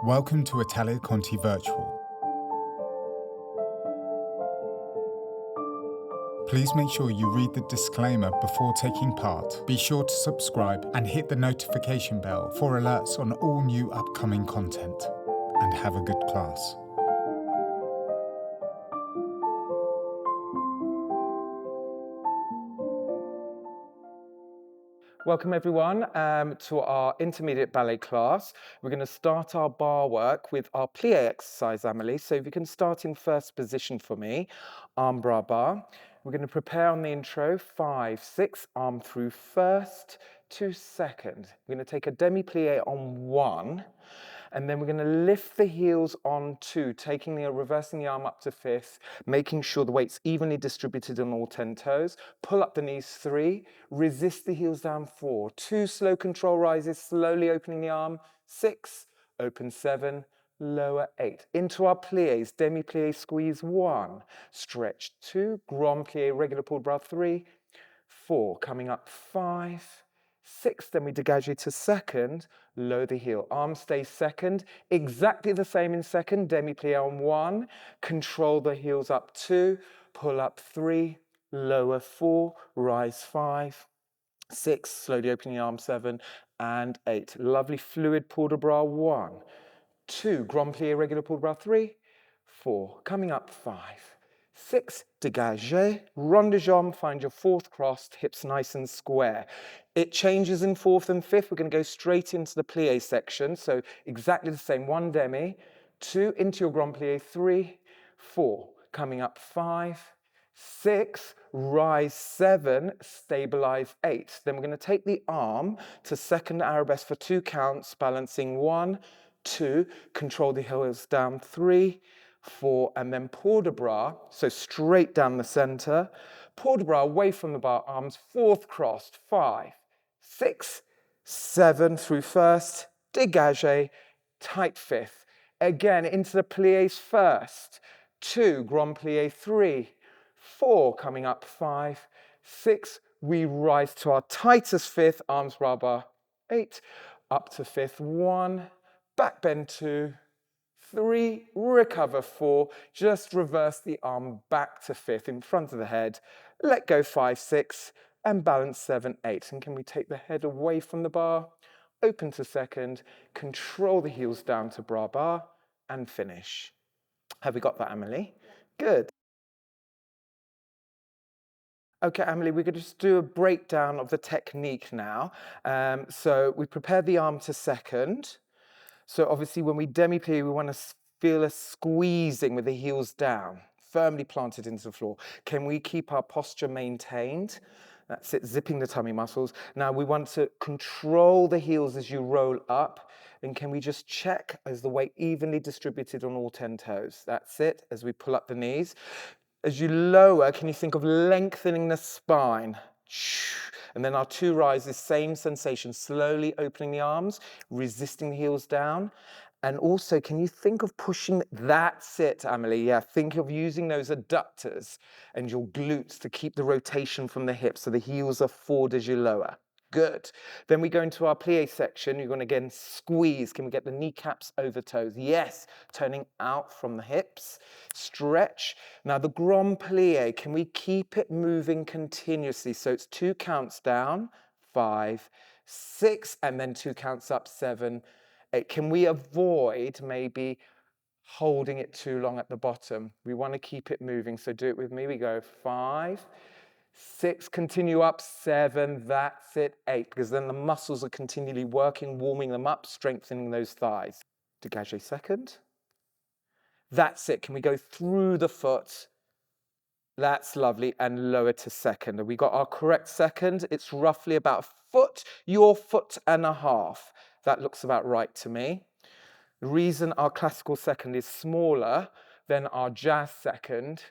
Welcome to Italia Conti Virtual. Please make sure you read the disclaimer before taking part. Be sure to subscribe and hit the notification bell for alerts on all new upcoming content. And have a good class. Welcome everyone to our intermediate ballet class. We're going to start our bar work with our plie exercise, Amelie. So if you can start in first position for me, arm bras bar. We're going to prepare on the intro, 5, 6, arm through first to second. We're going to take a demi-plie on 1, and then we're going to lift the heels on 2, reversing the arm up to 5th, making sure the weight's evenly distributed on all 10 toes. Pull up the knees 3, resist the heels down 4, 2 slow control rises, slowly opening the arm, 6, open 7, lower 8. Into our plies, demi-plie squeeze 1, stretch 2, grand plie, regular pulled bras 3, 4, coming up 5, 6, then we dégage to second, lower the heel, arm stays second, exactly the same in second, demi-plie on 1, control the heels up 2, pull up 3, lower 4, rise 5, 6, slowly opening the arm 7, and 8. Lovely fluid port de bras 1, 2, grand plie, regular port de bras 3, 4, coming up 5, 6, dégagé, rond de jambe, find your 4th crossed, hips nice and square. It changes in 4th and 5th. We're going to go straight into the plie section. So exactly the same, 1 demi, 2 into your grand plie, 3, 4, coming up 5, 6, rise 7, stabilize 8. Then we're going to take the arm to second arabesque for 2 counts, balancing 1, 2, control the heels down 3, 4, and then port de bras, so straight down the center. Port de bras away from the bar, arms 4th crossed, 5, 6, 7 through first, dégagé, tight 5th. Again, into the plies first, 2, grand plie 3, 4, coming up 5, 6, we rise to our tightest 5th, arms bras 8, up to 5th, 1, back bend 2, 3, recover 4, just reverse the arm back to 5th in front of the head, let go 5, 6, and balance 7, 8. And can we take the head away from the bar, open to second, control the heels down to bras bar, and finish. Have we got that, Amelie? Good. Okay, Amelie, we're going to just do a breakdown of the technique now. So we prepared the arm to second. So obviously when we demi-plie, we want to feel a squeezing with the heels down, firmly planted into the floor. Can we keep our posture maintained? That's it, zipping the tummy muscles. Now we want to control the heels as you roll up. And can we just check, is the weight evenly distributed on all 10 toes? That's it, as we pull up the knees. As you lower, can you think of lengthening the spine? And then our 2 rises, same sensation, slowly opening the arms, resisting the heels down. And also, can you think of pushing, that's it, Amelie, yeah, think of using those adductors and your glutes to keep the rotation from the hips so the heels are forward as you lower. Good. Then we go into our plie section. You're going to again squeeze. Can we get the kneecaps over toes? Yes. Turning out from the hips. Stretch. Now the grand plie, can we keep it moving continuously? So it's 2 counts down, 5, 6, and then 2 counts up, 7, 8. Can we avoid maybe holding it too long at the bottom? We want to keep it moving. So do it with me. We go 5, 6, continue up, 7, that's it, 8, because then the muscles are continually working, warming them up, strengthening those thighs. Dégagé second. That's it. Can we go through the foot? That's lovely. And lower to second. Have we got our correct second? It's roughly about a foot, your foot and a half. That looks about right to me. The reason our classical second is smaller than our jazz second,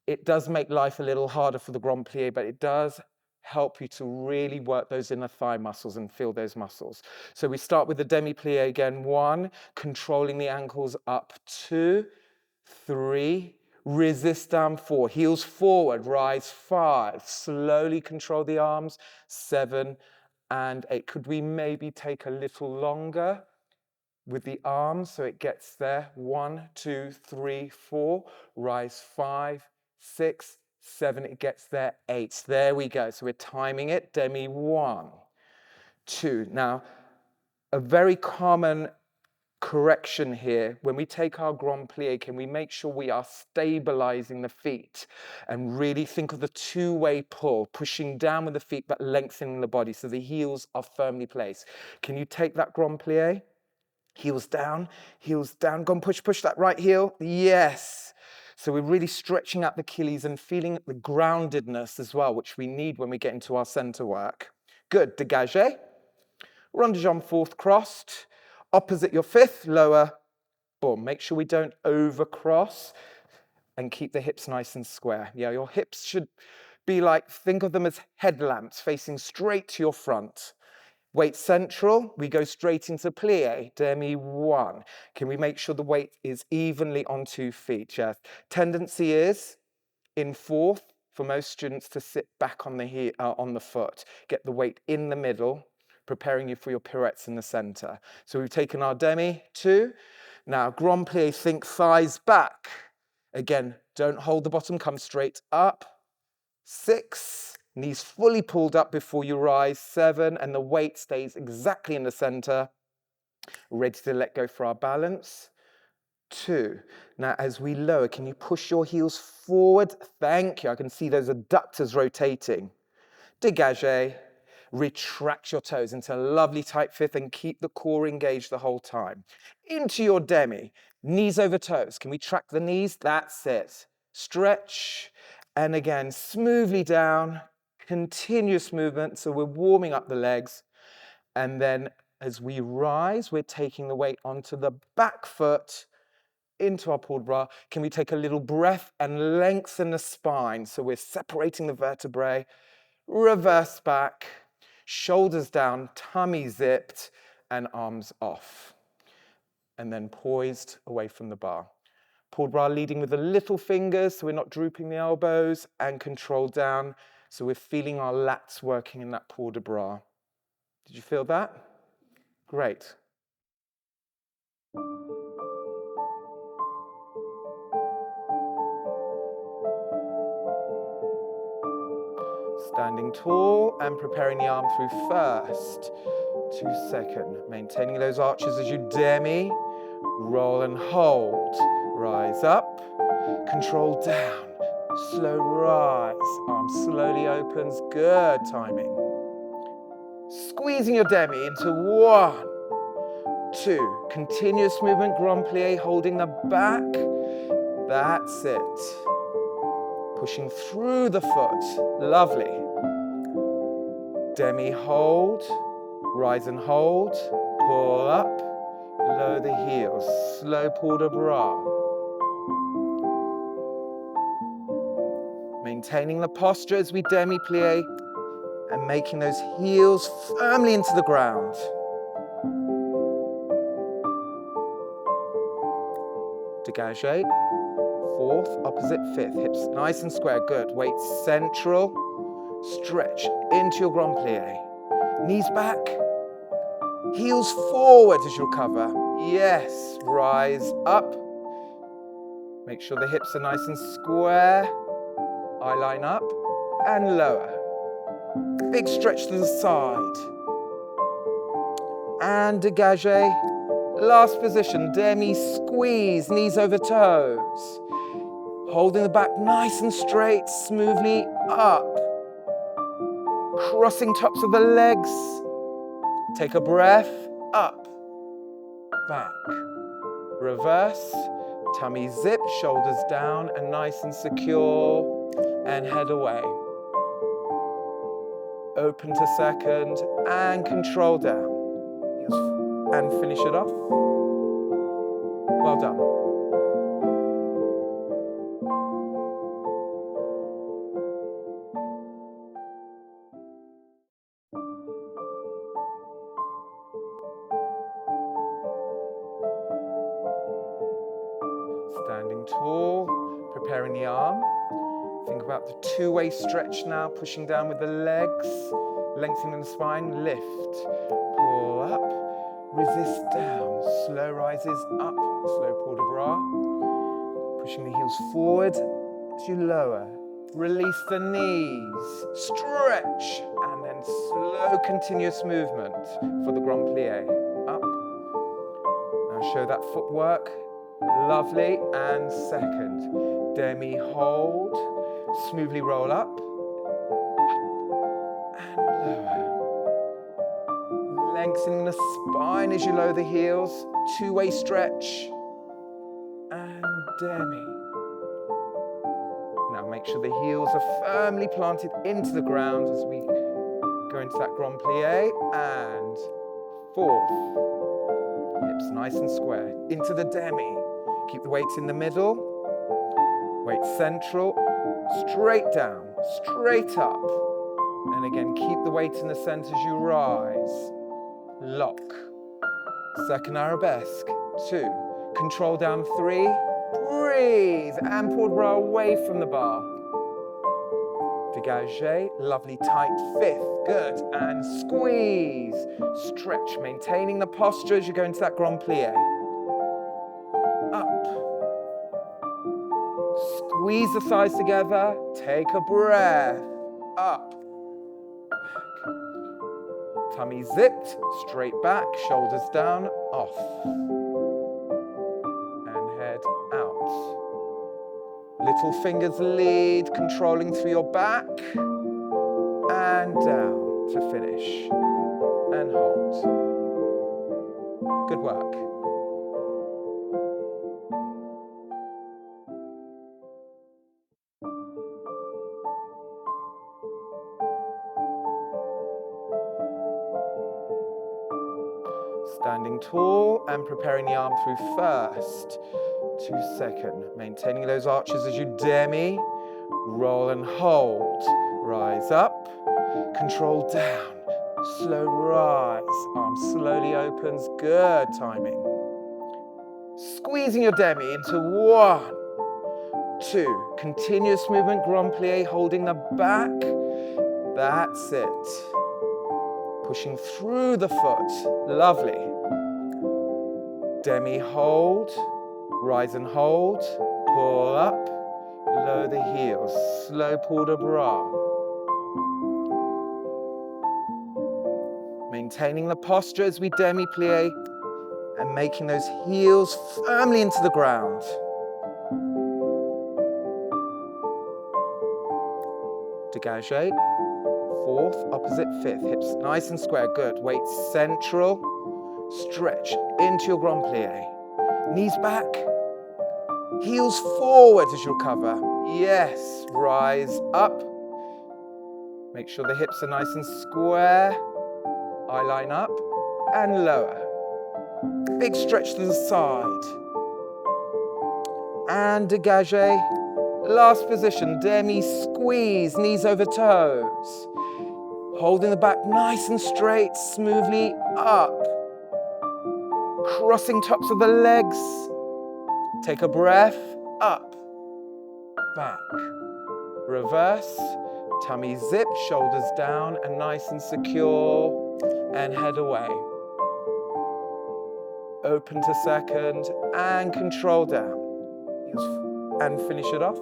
it does make life a little harder for the grand plie, but it does help you to really work those inner thigh muscles and feel those muscles. So we start with the demi-plie again. 1, controlling the ankles up. 2, 3, resist down. 4, heels forward, rise. 5, slowly control the arms. 7 and 8. Could we maybe take a little longer? with the arms so it gets there. 1, 2, 3, 4. Rise 5, 6, 7. It gets there. 8. There we go. So we're timing it. Demi 1, 2. Now, a very common correction here, when we take our grand plie, can we make sure we are stabilizing the feet and really think of the two-way pull, pushing down with the feet but lengthening the body so the heels are firmly placed. Can you take that grand plie? Heels down, go and push that right heel. Yes. So we're really stretching out the Achilles and feeling the groundedness as well, which we need when we get into our center work. Good, dégagé. Rond de jambe fourth crossed. Opposite your fifth, lower, boom. Make sure we don't overcross and keep the hips nice and square. Yeah, your hips should be like, think of them as headlamps facing straight to your front. Weight central, we go straight into plie, demi 1. Can we make sure the weight is evenly on 2 feet? Yes. Tendency is in fourth for most students to sit back on the foot, get the weight in the middle, preparing you for your pirouettes in the center. So we've taken our demi 2. Now, grand plie, think thighs back. Again, don't hold the bottom, come straight up. 6, knees fully pulled up before you rise. 7, and the weight stays exactly in the center. Ready to let go for our balance. 2. Now, as we lower, can you push your heels forward? Thank you. I can see those adductors rotating. Dégagé. Retract your toes into a lovely tight fifth and keep the core engaged the whole time. Into your demi. Knees over toes. Can we track the knees? That's it. Stretch. And again, smoothly down. Continuous movement. So we're warming up the legs. And then as we rise, we're taking the weight onto the back foot into our pulled bras. Can we take a little breath and lengthen the spine? So we're separating the vertebrae. Reverse back. Shoulders down, tummy zipped, and arms off. And then poised away from the bar. Pulled bras leading with the little fingers, so we're not drooping the elbows, and control down, so we're feeling our lats working in that port de bras. Did you feel that? Great. Standing tall and preparing the arm through first to second. Maintaining those arches as you demi. Roll and hold. Rise up. Control down. Slow rise. Arm slowly opens. Good timing. Squeezing your demi into 1, 2. Continuous movement, grand plie, holding the back. That's it. Pushing through the foot. Lovely. Demi hold. Rise and hold. Pull up. Lower the heels. Slow port de bras. Maintaining the posture as we demi plie and making those heels firmly into the ground. Dégagé. Fourth, opposite fifth. Hips nice and square. Good. Weight central. Stretch into your grand plie. Knees back. Heels forward as you recover. Yes. Rise up. Make sure the hips are nice and square. Eye line up and lower. Big stretch to the side. And dégagé. Last position, demi squeeze, knees over toes. Holding the back nice and straight, smoothly up. Crossing tops of the legs. Take a breath, up, back. Reverse, tummy zip, shoulders down and nice and secure. And head away. Open to second and control down. And finish it off. Well done. Standing tall, preparing the arm. Think about the two-way stretch now, pushing down with the legs, lengthening the spine, lift, pull up, resist down, slow rises up, slow port de bras, pushing the heels forward as you lower, release the knees, stretch, and then slow continuous movement for the grand plie, up. Now show that footwork, lovely, and second, demi hold, smoothly roll up, and lower. Lengthening the spine as you lower the heels, two-way stretch, and demi. Now make sure the heels are firmly planted into the ground as we go into that grand plie, and fourth. Hips nice and square, into the demi. Keep the weights in the middle, weight central, straight down, straight up. And again, keep the weight in the center as you rise. Lock. Second arabesque, 2. Control down, 3. Breathe, and port de bras away from the bar. Dégagé, lovely tight, 5th, good, and squeeze. Stretch, maintaining the posture as you go into that grand plie. Up. Squeeze the thighs together, take a breath. Up. Tummy zipped, straight back, shoulders down, off. And head out. Little fingers lead, controlling through your back. And down to finish. And hold. Good work. Standing tall and preparing the arm through first to second. Maintaining those arches as you demi, roll and hold. Rise up, control down, slow rise. Arm slowly opens, good timing. Squeezing your demi into 1, 2. Continuous movement, grand plie, holding the back. That's it. Pushing through the foot, lovely. Demi hold, rise and hold, pull up, lower the heels, slow port de bras. Maintaining the posture as we demi plie and making those heels firmly into the ground. Dégagé, 4th, opposite 5th, hips nice and square, good. Weight central, stretch into your grand plie. Knees back, heels forward as you recover. Yes, rise up. Make sure the hips are nice and square. Eye line up and lower. Big stretch to the side. And dégagé. Last position, demi squeeze, knees over toes. Holding the back nice and straight, smoothly up. Crossing tops of the legs. Take a breath, up, back. Reverse, tummy zip, shoulders down and nice and secure, and head away. Open to second and control down. And finish it off.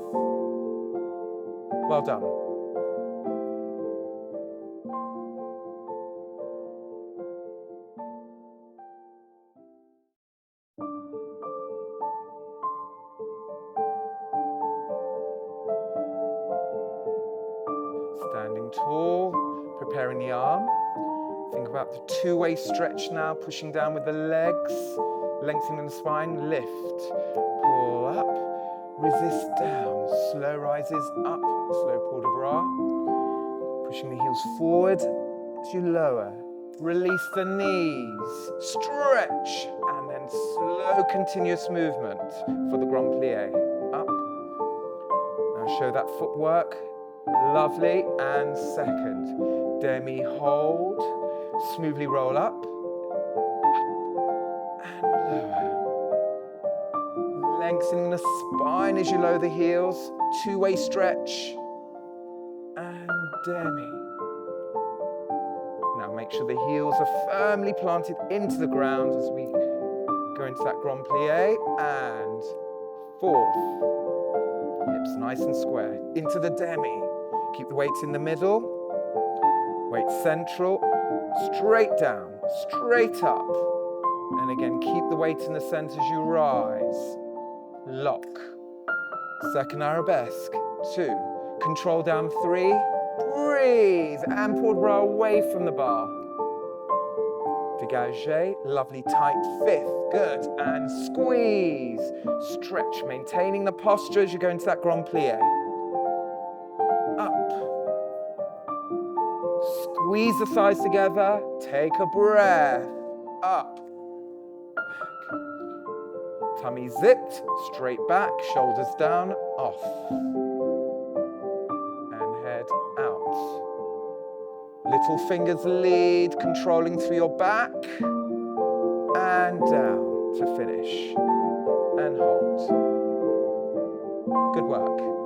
Well done. Standing tall, preparing the arm. Think about the two-way stretch now, pushing down with the legs, lengthening the spine, lift, pull up, resist down, slow rises up, slow port de bras, pushing the heels forward as you lower, release the knees, stretch, and then slow continuous movement for the grand plie, up. Now show that footwork, lovely, and second, demi hold, smoothly roll up, and lower. Lengthening the spine as you lower the heels, two-way stretch, and demi. Now down. Make sure the heels are firmly planted into the ground as we go into that grand plie. And fourth. Hips nice and square. Into the demi. Keep the weights in the middle. Weight central. Straight down. Straight up. And again, keep the weight in the center as you rise. Lock. Second arabesque. 2. Control down. 3. Breathe. And pull the bra away from the bar. Dégagé. Lovely tight 5th. Good. And squeeze. Stretch. Maintaining the posture as you go into that grand plie. Up. Squeeze the thighs together. Take a breath. Up. Tummy zipped, straight back, shoulders down, off. And head out. Little fingers lead, controlling through your back. And down to finish. And hold. Good work.